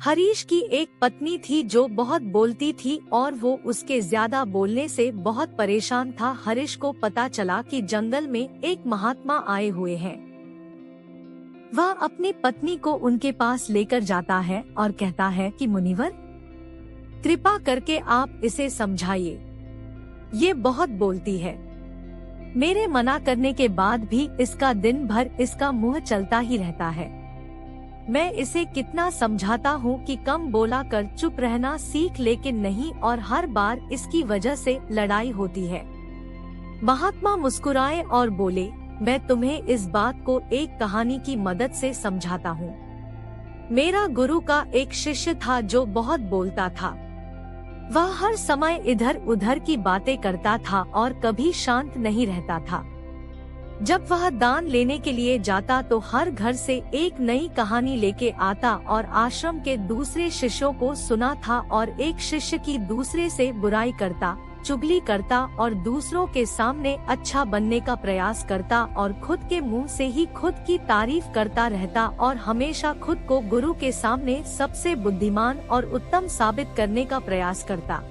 हरीश की एक पत्नी थी जो बहुत बोलती थी और वो उसके ज्यादा बोलने से बहुत परेशान था। हरीश को पता चला कि जंगल में एक महात्मा आए हुए हैं। वह अपनी पत्नी को उनके पास लेकर जाता है और कहता है कि मुनिवर, कृपा करके आप इसे समझाइए, ये बहुत बोलती है। मेरे मना करने के बाद भी इसका दिन भर इसका मुंह चलता ही रहता है। मैं इसे कितना समझाता हूँ कि कम बोला कर, चुप रहना सीख, लेकिन नहीं, और हर बार इसकी वजह से लड़ाई होती है। महात्मा मुस्कुराए और बोले, मैं तुम्हें इस बात को एक कहानी की मदद से समझाता हूँ। मेरा गुरु का एक शिष्य था जो बहुत बोलता था। वह हर समय इधर उधर की बातें करता था और कभी शांत नहीं रहता था। जब वह दान लेने के लिए जाता तो हर घर से एक नई कहानी लेके आता और आश्रम के दूसरे शिष्यों को सुना था, और एक शिष्य की दूसरे से बुराई करता, चुगली करता और दूसरों के सामने अच्छा बनने का प्रयास करता और खुद के मुंह से ही खुद की तारीफ करता रहता और हमेशा खुद को गुरु के सामने सबसे बुद्धिमान और उत्तम साबित करने का प्रयास करता।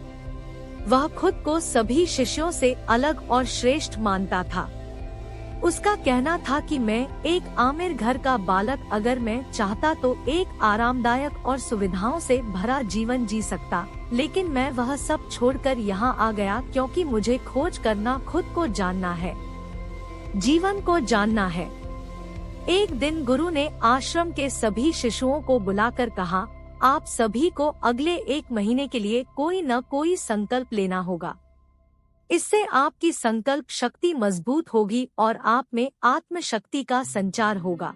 वह खुद को सभी शिष्यों से अलग और श्रेष्ठ मानता था। उसका कहना था कि मैं एक आमिर घर का बालक, अगर मैं चाहता तो एक आरामदायक और सुविधाओं से भरा जीवन जी सकता, लेकिन मैं वह सब छोड़कर यहाँ आ गया क्योंकि मुझे खोज करना, खुद को जानना है, जीवन को जानना है। एक दिन गुरु ने आश्रम के सभी शिशुओं को बुलाकर कहा, आप सभी को अगले 1 महीने के लिए कोई न कोई संकल्प लेना होगा। इससे आपकी संकल्प शक्ति मजबूत होगी और आप में आत्म शक्ति का संचार होगा।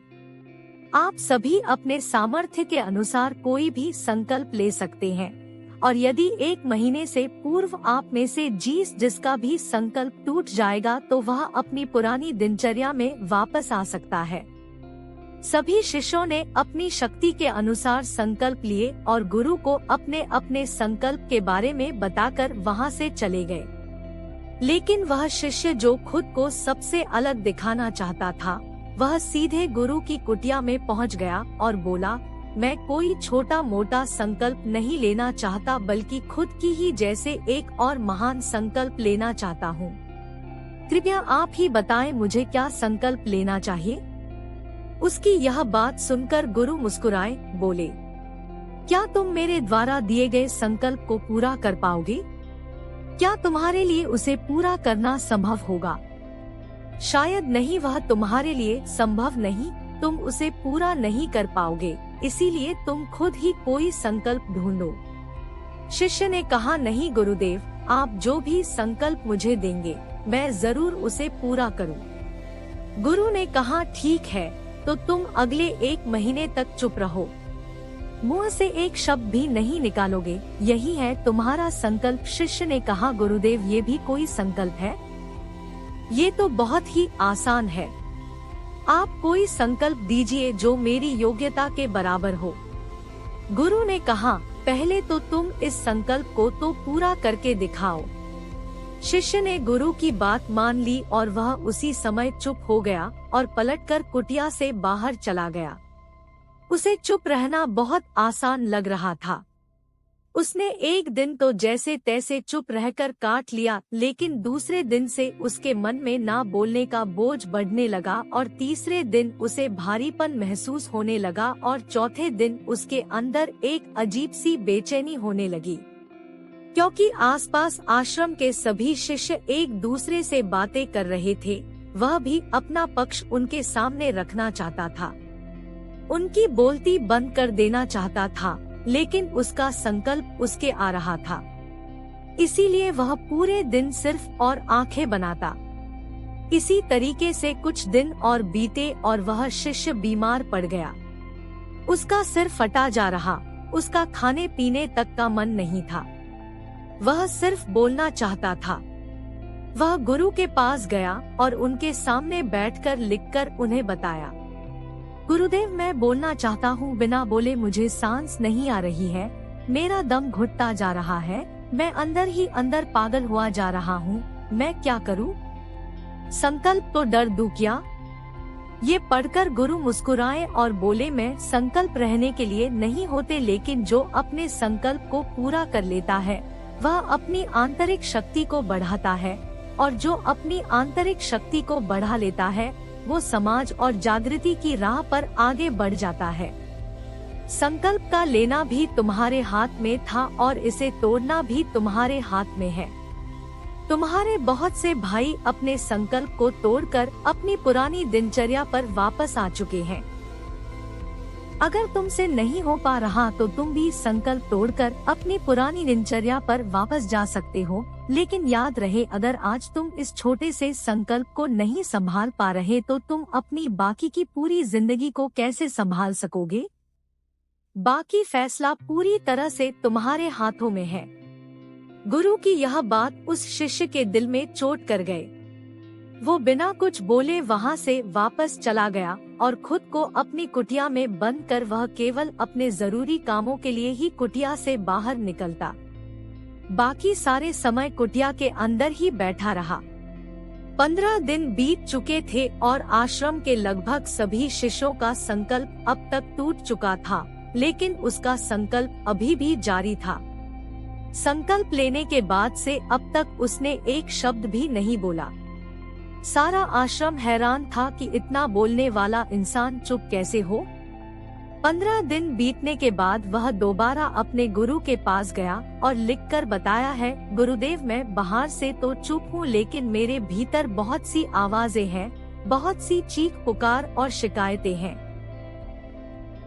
आप सभी अपने सामर्थ्य के अनुसार कोई भी संकल्प ले सकते हैं, और यदि 1 महीने से पूर्व आप में से जिसका भी संकल्प टूट जाएगा तो वह अपनी पुरानी दिनचर्या में वापस आ सकता है। सभी शिष्यों ने अपनी शक्ति के अनुसार संकल्प लिए और गुरु को अपने अपने संकल्प के बारे में बताकर वहां से चले गए। लेकिन वह शिष्य जो खुद को सबसे अलग दिखाना चाहता था, वह सीधे गुरु की कुटिया में पहुंच गया और बोला, मैं कोई छोटा मोटा संकल्प नहीं लेना चाहता, बल्कि खुद की ही जैसे एक और महान संकल्प लेना चाहता हूँ। कृपया आप ही बताएं मुझे क्या संकल्प लेना चाहिए। उसकी यह बात सुनकर गुरु मुस्कुराए, बोले, क्या तुम मेरे द्वारा दिए गए संकल्प को पूरा कर पाओगे? क्या तुम्हारे लिए उसे पूरा करना संभव होगा? शायद नहीं, वह तुम्हारे लिए संभव नहीं, तुम उसे पूरा नहीं कर पाओगे, इसीलिए तुम खुद ही कोई संकल्प ढूंढो। शिष्य ने कहा, नहीं गुरुदेव, आप जो भी संकल्प मुझे देंगे मैं जरूर उसे पूरा करूं। गुरु ने कहा, ठीक है, तो तुम अगले 1 महीने तक चुप रहो, मुंह से एक शब्द भी नहीं निकालोगे, यही है तुम्हारा संकल्प। शिष्य ने कहा, गुरुदेव, ये भी कोई संकल्प है? ये तो बहुत ही आसान है। आप कोई संकल्प दीजिए जो मेरी योग्यता के बराबर हो। गुरु ने कहा, पहले तो तुम इस संकल्प को तो पूरा करके दिखाओ। शिष्य ने गुरु की बात मान ली और वह उसी समय चुप हो गया और पलटकर कुटिया से बाहर चला गया। उसे चुप रहना बहुत आसान लग रहा था। उसने एक दिन तो जैसे तैसे चुप रहकर काट लिया, लेकिन दूसरे दिन से उसके मन में ना बोलने का बोझ बढ़ने लगा और तीसरे दिन उसे भारीपन महसूस होने लगा और चौथे दिन उसके अंदर एक अजीब सी बेचैनी होने लगी, क्योंकि आसपास आश्रम के सभी शिष्य एक दूसरे से बातें कर रहे थे। वह भी अपना पक्ष उनके सामने रखना चाहता था, उनकी बोलती बंद कर देना चाहता था, लेकिन उसका संकल्प उसके आ रहा था, इसीलिए वह पूरे दिन सिर्फ और आंखें बनाता। इसी तरीके से कुछ दिन और बीते और वह शिष्य बीमार पड़ गया। उसका सिर फटा जा रहा, उसका खाने पीने तक का मन नहीं था, वह सिर्फ बोलना चाहता था। वह गुरु के पास गया और उनके सामने बैठकर लिखकर उन्हें बताया, गुरुदेव, मैं बोलना चाहता हूँ, बिना बोले मुझे सांस नहीं आ रही है, मेरा दम घुटता जा रहा है, मैं अंदर ही अंदर पागल हुआ जा रहा हूँ, मैं क्या करूँ? संकल्प तो डर दूं क्या? ये पढ़कर गुरु मुस्कुराए और बोले, मैं संकल्प रहने के लिए नहीं होते, लेकिन जो अपने संकल्प को पूरा कर लेता है वह अपनी आंतरिक शक्ति को बढ़ाता है, और जो अपनी आंतरिक शक्ति को बढ़ा लेता है वो समाज और जागृति की राह पर आगे बढ़ जाता है। संकल्प का लेना भी तुम्हारे हाथ में था और इसे तोड़ना भी तुम्हारे हाथ में है। तुम्हारे बहुत से भाई अपने संकल्प को तोड़कर अपनी पुरानी दिनचर्या पर वापस आ चुके हैं। अगर तुमसे नहीं हो पा रहा तो तुम भी संकल्प तोड़कर अपनी पुरानी दिनचर्या पर वापस जा सकते हो, लेकिन याद रहे, अगर आज तुम इस छोटे से संकल्प को नहीं संभाल पा रहे तो तुम अपनी बाकी की पूरी जिंदगी को कैसे संभाल सकोगे? बाकी फैसला पूरी तरह से तुम्हारे हाथों में है। गुरु की यह बात उस शिष्य के दिल में चोट कर गए। वो बिना कुछ बोले वहाँ से वापस चला गया और खुद को अपनी कुटिया में बंद कर वह केवल अपने जरूरी कामों के लिए ही कुटिया से बाहर निकलता। बाकी सारे समय कुटिया के अंदर ही बैठा रहा। 15 दिन बीत चुके थे और आश्रम के लगभग सभी शिष्यों का संकल्प अब तक टूट चुका था, लेकिन उसका संकल्प अभी भी जारी था। संकल्प लेने के बाद से अब तक उसने एक शब्द भी नहीं बोला। सारा आश्रम हैरान था कि इतना बोलने वाला इंसान चुप कैसे हो। 15 दिन बीतने के बाद वह दोबारा अपने गुरु के पास गया और लिखकर बताया है, गुरुदेव, मैं बाहर से तो चुप हूँ, लेकिन मेरे भीतर बहुत सी आवाजें हैं, बहुत सी चीख पुकार और शिकायतें हैं।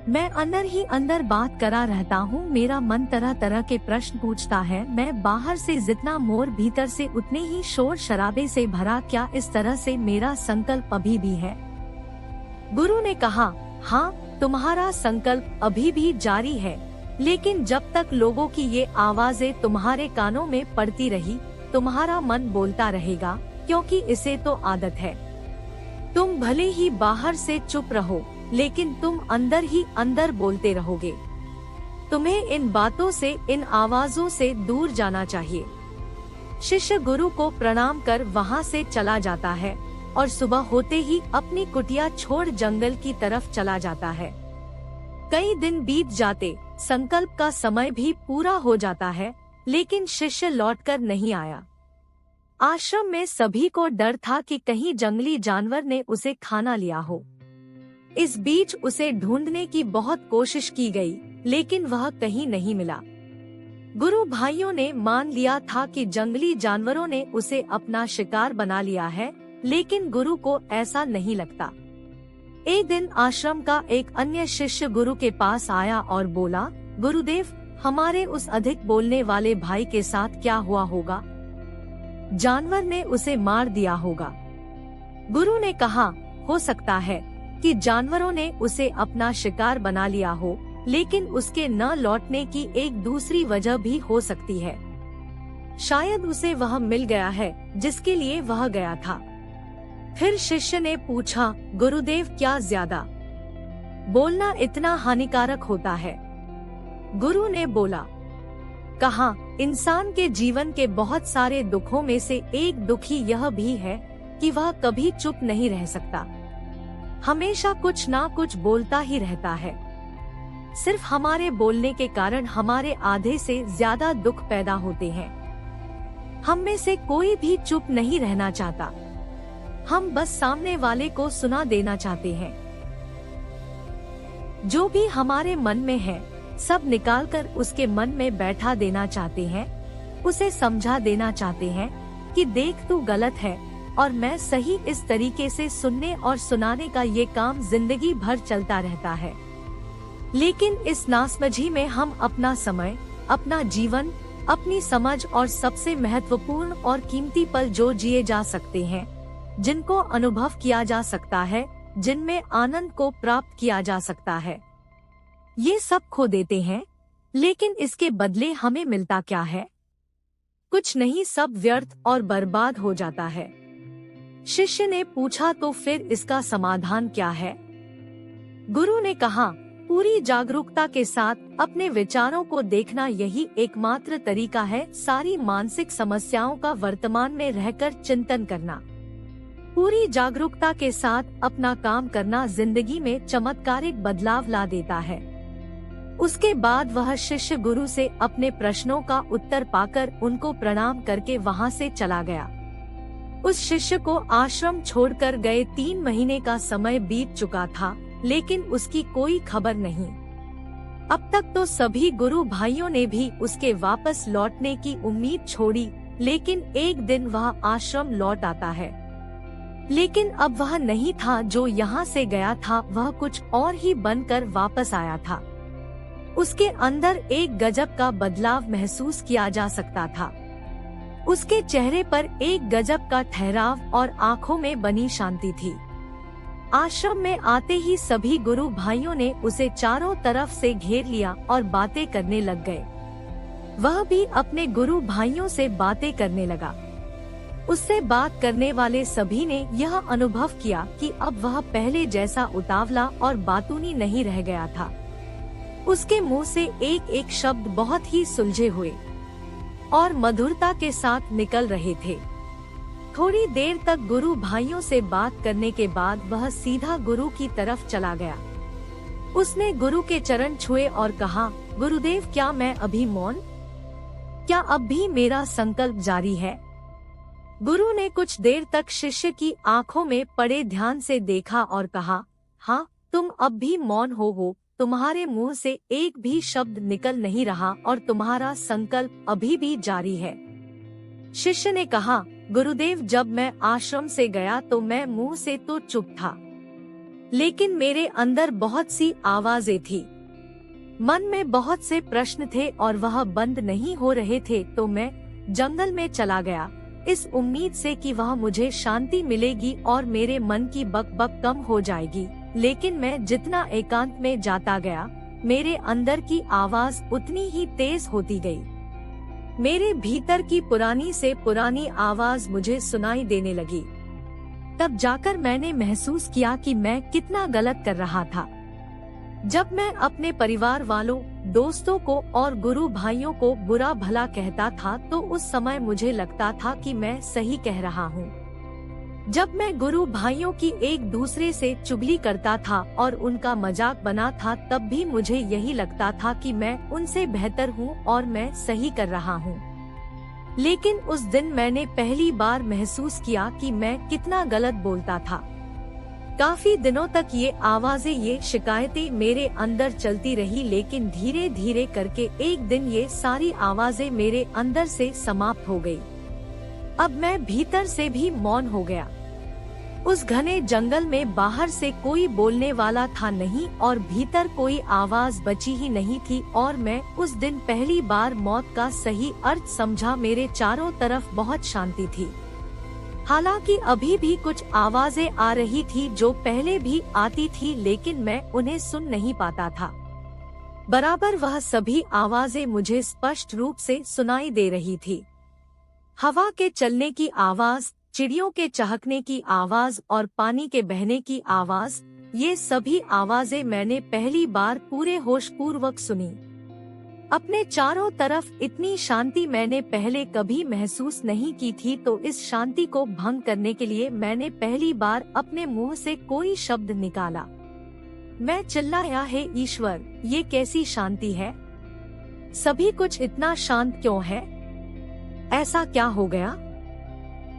मैं अंदर ही अंदर बात करा रहता हूँ। मेरा मन तरह तरह के प्रश्न पूछता है। मैं बाहर से जितना मोर, भीतर से उतने ही शोर शराबे से भरा। क्या इस तरह से मेरा संकल्प अभी भी है? गुरु ने कहा, हाँ, तुम्हारा संकल्प अभी भी जारी है, लेकिन जब तक लोगों की ये आवाजें तुम्हारे कानों में पड़ती रही, तुम्हारा मन बोलता रहेगा, क्योंकि इसे तो आदत है। तुम भले ही बाहर से चुप रहो, लेकिन तुम अंदर ही अंदर बोलते रहोगे। तुम्हें इन बातों से, इन आवाजों से दूर जाना चाहिए। शिष्य गुरु को प्रणाम कर वहाँ से चला जाता है और सुबह होते ही अपनी कुटिया छोड़ जंगल की तरफ चला जाता है। कई दिन बीत जाते, संकल्प का समय भी पूरा हो जाता है, लेकिन शिष्य लौटकर नहीं आया। आश्रम में सभी को डर था कि कहीं जंगली जानवर ने उसे खाना लिया हो। इस बीच उसे ढूंढने की बहुत कोशिश की गई, लेकिन वह कहीं नहीं मिला। गुरु भाइयों ने मान लिया था कि जंगली जानवरों ने उसे अपना शिकार बना लिया है, लेकिन गुरु को ऐसा नहीं लगता। एक दिन आश्रम का एक अन्य शिष्य गुरु के पास आया और बोला, गुरुदेव, हमारे उस अधिक बोलने वाले भाई के साथ क्या हुआ होगा? जानवर ने उसे मार दिया होगा। गुरु ने कहा, हो सकता है कि जानवरों ने उसे अपना शिकार बना लिया हो, लेकिन उसके न लौटने की एक दूसरी वजह भी हो सकती है। शायद उसे वह मिल गया है जिसके लिए वह गया था। फिर शिष्य ने पूछा, गुरुदेव, क्या ज्यादा बोलना इतना हानिकारक होता है? गुरु ने बोला, कहा, इंसान के जीवन के बहुत सारे दुखों में से एक दुख ही यह भी है कि वह कभी चुप नहीं रह सकता, हमेशा कुछ ना कुछ बोलता ही रहता है। सिर्फ हमारे बोलने के कारण हमारे आधे से ज्यादा दुख पैदा होते हैं। हम में से कोई भी चुप नहीं रहना चाहता, हम बस सामने वाले को सुना देना चाहते हैं। जो भी हमारे मन में है सब निकालकर उसके मन में बैठा देना चाहते हैं, उसे समझा देना चाहते हैं कि देख, तू गलत है और मैं सही। इस तरीके से सुनने और सुनाने का ये काम जिंदगी भर चलता रहता है। लेकिन इस नासमझी में हम अपना समय, अपना जीवन, अपनी समझ और सबसे महत्वपूर्ण और कीमती पल जो जिए जा सकते हैं, जिनको अनुभव किया जा सकता है, जिनमें आनंद को प्राप्त किया जा सकता है, ये सब खो देते हैं। लेकिन इसके बदले हमें मिलता क्या है? कुछ नहीं, सब व्यर्थ और बर्बाद हो जाता है। शिष्य ने पूछा, तो फिर इसका समाधान क्या है? गुरु ने कहा, पूरी जागरूकता के साथ अपने विचारों को देखना यही एकमात्र तरीका है। सारी मानसिक समस्याओं का वर्तमान में रहकर चिंतन करना। पूरी जागरूकता के साथ अपना काम करना जिंदगी में चमत्कारिक बदलाव ला देता है। उसके बाद वह शिष्य गुरु से अपने प्रश्नों का उत्तर पाकर उनको प्रणाम करके वहां से चला गया। उस शिष्य को आश्रम छोड़कर गए 3 महीने का समय बीत चुका था, लेकिन उसकी कोई खबर नहीं। अब तक तो सभी गुरु भाइयों ने भी उसके वापस लौटने की उम्मीद छोड़ी, लेकिन एक दिन वह आश्रम लौट आता है। लेकिन अब वह नहीं था जो यहाँ से गया था, वह कुछ और ही बनकर वापस आया था। उसके अंदर एक गजब का बदलाव महसूस किया जा सकता था। उसके चेहरे पर एक गजब का ठहराव और आंखों में बनी शांति थी। आश्रम में आते ही सभी गुरु भाइयों ने उसे चारों तरफ से घेर लिया और बातें करने लग गए। वह भी अपने गुरु भाइयों से बातें करने लगा। उससे बात करने वाले सभी ने यह अनुभव किया कि अब वह पहले जैसा उतावला और बातूनी नहीं रह गया था। उसके मुंह से एक एक शब्द बहुत ही सुलझे हुए और मधुरता के साथ निकल रहे थे। थोड़ी देर तक गुरु भाइयों से बात करने के बाद वह सीधा गुरु की तरफ चला गया। उसने गुरु के चरण छुए और कहा, गुरुदेव, क्या मैं अभी मौन? क्या अब भी मेरा संकल्प जारी है? गुरु ने कुछ देर तक शिष्य की आंखों में पड़े ध्यान से देखा और कहा, हाँ, तुम अब भी मौन हो। तुम्हारे मुंह से एक भी शब्द निकल नहीं रहा और तुम्हारा संकल्प अभी भी जारी है। शिष्य ने कहा, गुरुदेव, जब मैं आश्रम से गया तो मैं मुंह से तो चुप था, लेकिन मेरे अंदर बहुत सी आवाजें थी। मन में बहुत से प्रश्न थे और वह बंद नहीं हो रहे थे, तो मैं जंगल में चला गया, इस उम्मीद से कि वह मुझे शांति मिलेगी और मेरे मन की बकबक कम हो जाएगी। लेकिन मैं जितना एकांत में जाता गया, मेरे अंदर की आवाज उतनी ही तेज होती गई। मेरे भीतर की पुरानी से पुरानी आवाज मुझे सुनाई देने लगी। तब जाकर मैंने महसूस किया कि मैं कितना गलत कर रहा था। जब मैं अपने परिवार वालों, दोस्तों को और गुरु भाइयों को बुरा भला कहता था, तो उस समय मुझे लगता था कि मैं सही कह रहा हूँ। जब मैं गुरु भाइयों की एक दूसरे से चुगली करता था और उनका मजाक बना था, तब भी मुझे यही लगता था कि मैं उनसे बेहतर हूँ और मैं सही कर रहा हूँ। लेकिन उस दिन मैंने पहली बार महसूस किया कि मैं कितना गलत बोलता था। काफी दिनों तक ये आवाजें, ये शिकायतें मेरे अंदर चलती रही, लेकिन धीरे धीरे करके एक दिन ये सारी आवाजें मेरे अंदर से समाप्त हो गई। अब मैं भीतर से भी मौन हो गया। उस घने जंगल में बाहर से कोई बोलने वाला था नहीं और भीतर कोई आवाज बची ही नहीं थी, और मैं उस दिन पहली बार मौत का सही अर्थ समझा। मेरे चारों तरफ बहुत शांति थी। हालांकि अभी भी कुछ आवाजें आ रही थी जो पहले भी आती थी, लेकिन मैं उन्हें सुन नहीं पाता था। बराबर वह सभी आवाजें मुझे स्पष्ट रूप से सुनाई दे रही थी। हवा के चलने की आवाज, चिड़ियों के चहकने की आवाज और पानी के बहने की आवाज, ये सभी आवाजें मैंने पहली बार पूरे होश पूर्वक सुनी। अपने चारों तरफ इतनी शांति मैंने पहले कभी महसूस नहीं की थी, तो इस शांति को भंग करने के लिए मैंने पहली बार अपने मुंह से कोई शब्द निकाला। मैं चिल्लाया, हे ईश्वर, ये कैसी शांति है? सभी कुछ इतना शांत क्यों है? ऐसा क्या हो गया?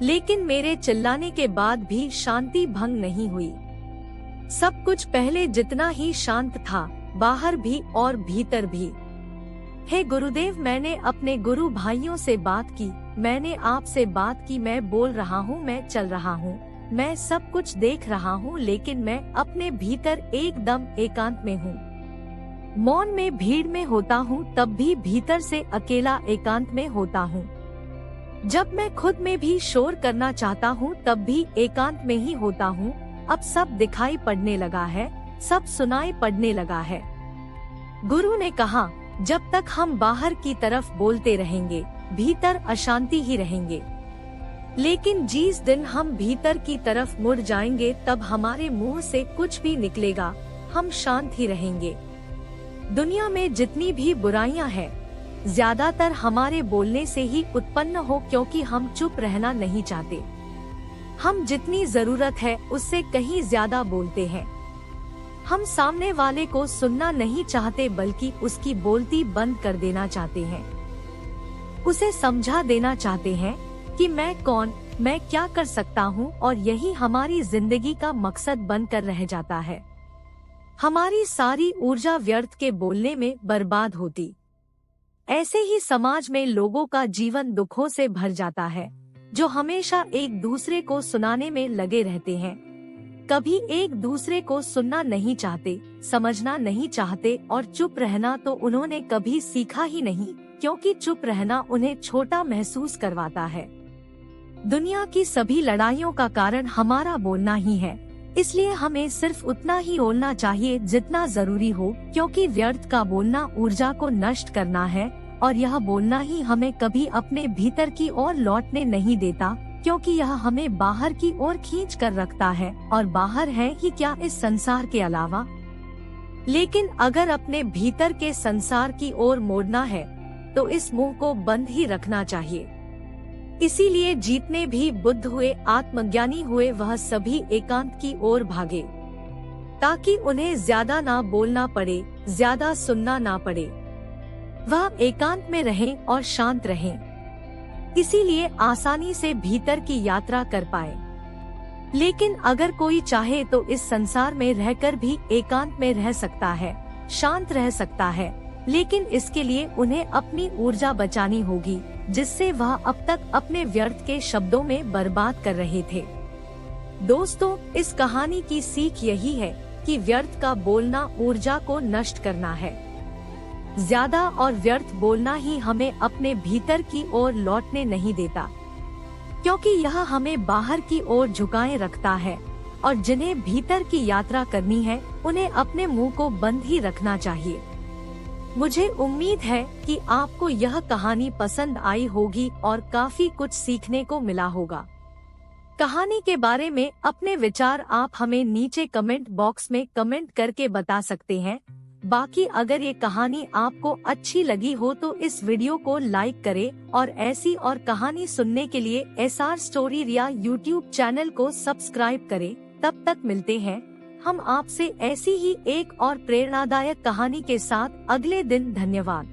लेकिन मेरे चिल्लाने के बाद भी शांति भंग नहीं हुई। सब कुछ पहले जितना ही शांत था, बाहर भी और भीतर भी। हे गुरुदेव, मैंने अपने गुरु भाइयों से बात की, मैंने आपसे बात की, मैं बोल रहा हूँ, मैं चल रहा हूँ, मैं सब कुछ देख रहा हूँ, लेकिन मैं अपने भीतर एकदम एकांत में हूँ। मौन में भीड़ में होता हूँ तब भी भीतर से अकेला एकांत में होता हूँ। जब मैं खुद में भी शोर करना चाहता हूँ तब भी एकांत में ही होता हूँ। अब सब दिखाई पड़ने लगा है, सब सुनाई पड़ने लगा है। गुरु ने कहा, जब तक हम बाहर की तरफ बोलते रहेंगे, भीतर अशांति ही रहेंगे। लेकिन जिस दिन हम भीतर की तरफ मुड़ जाएंगे, तब हमारे मुंह से कुछ भी निकलेगा, हम शांत ही रहेंगे। दुनिया में जितनी भी बुराइयां हैं, ज्यादातर हमारे बोलने से ही उत्पन्न हो, क्योंकि हम चुप रहना नहीं चाहते। हम जितनी जरूरत है उससे कहीं ज्यादा बोलते हैं। हम सामने वाले को सुनना नहीं चाहते बल्कि उसकी बोलती बंद कर देना चाहते हैं। उसे समझा देना चाहते हैं कि मैं कौन, मैं क्या कर सकता हूँ, और यही हमारी जिंदगी का मकसद बनकर रह जाता है। हमारी सारी ऊर्जा व्यर्थ के बोलने में बर्बाद होती। ऐसे ही समाज में लोगों का जीवन दुखों से भर जाता है, जो हमेशा एक दूसरे को सुनाने में लगे रहते हैं। कभी एक दूसरे को सुनना नहीं चाहते, समझना नहीं चाहते, और चुप रहना तो उन्होंने कभी सीखा ही नहीं, क्योंकि चुप रहना उन्हें छोटा महसूस करवाता है। दुनिया की सभी लड़ाइयों का कारण हमारा बोलना ही है, इसलिए हमें सिर्फ उतना ही बोलना चाहिए जितना जरूरी हो, क्योंकि व्यर्थ का बोलना ऊर्जा को नष्ट करना है, और यह बोलना ही हमें कभी अपने भीतर की ओर लौटने नहीं देता, क्योंकि यह हमें बाहर की ओर खींच कर रखता है, और बाहर है ही क्या इस संसार के अलावा। लेकिन अगर अपने भीतर के संसार की ओर मोड़ना है तो इस मुंह को बंद ही रखना चाहिए। इसीलिए जितने भी बुद्ध हुए, आत्मज्ञानी हुए, वह सभी एकांत की ओर भागे, ताकि उन्हें ज्यादा ना बोलना पड़े, ज्यादा सुनना ना पड़े। वह एकांत में रहें और शांत रहें, इसीलिए आसानी से भीतर की यात्रा कर पाए। लेकिन अगर कोई चाहे तो इस संसार में रहकर भी एकांत में रह सकता है, शांत रह सकता है, लेकिन इसके लिए उन्हें अपनी ऊर्जा बचानी होगी, जिससे वह अब तक अपने व्यर्थ के शब्दों में बर्बाद कर रहे थे। दोस्तों, इस कहानी की सीख यही है कि व्यर्थ का बोलना ऊर्जा को नष्ट करना है। ज्यादा और व्यर्थ बोलना ही हमें अपने भीतर की ओर लौटने नहीं देता, क्योंकि यह हमें बाहर की ओर झुकाए रखता है, और जिन्हें भीतर की यात्रा करनी है उन्हें अपने मुंह को बंद ही रखना चाहिए। मुझे उम्मीद है कि आपको यह कहानी पसंद आई होगी और काफी कुछ सीखने को मिला होगा। कहानी के बारे में अपने विचार आप हमें नीचे कमेंट बॉक्स में कमेंट करके बता सकते हैं। बाकी अगर ये कहानी आपको अच्छी लगी हो तो इस वीडियो को लाइक करें, और ऐसी और कहानी सुनने के लिए SR स्टोरी रिया यूट्यूब चैनल को सब्सक्राइब करें। तब तक मिलते हैं हम आपसे ऐसी ही एक और प्रेरणादायक कहानी के साथ अगले दिन। धन्यवाद।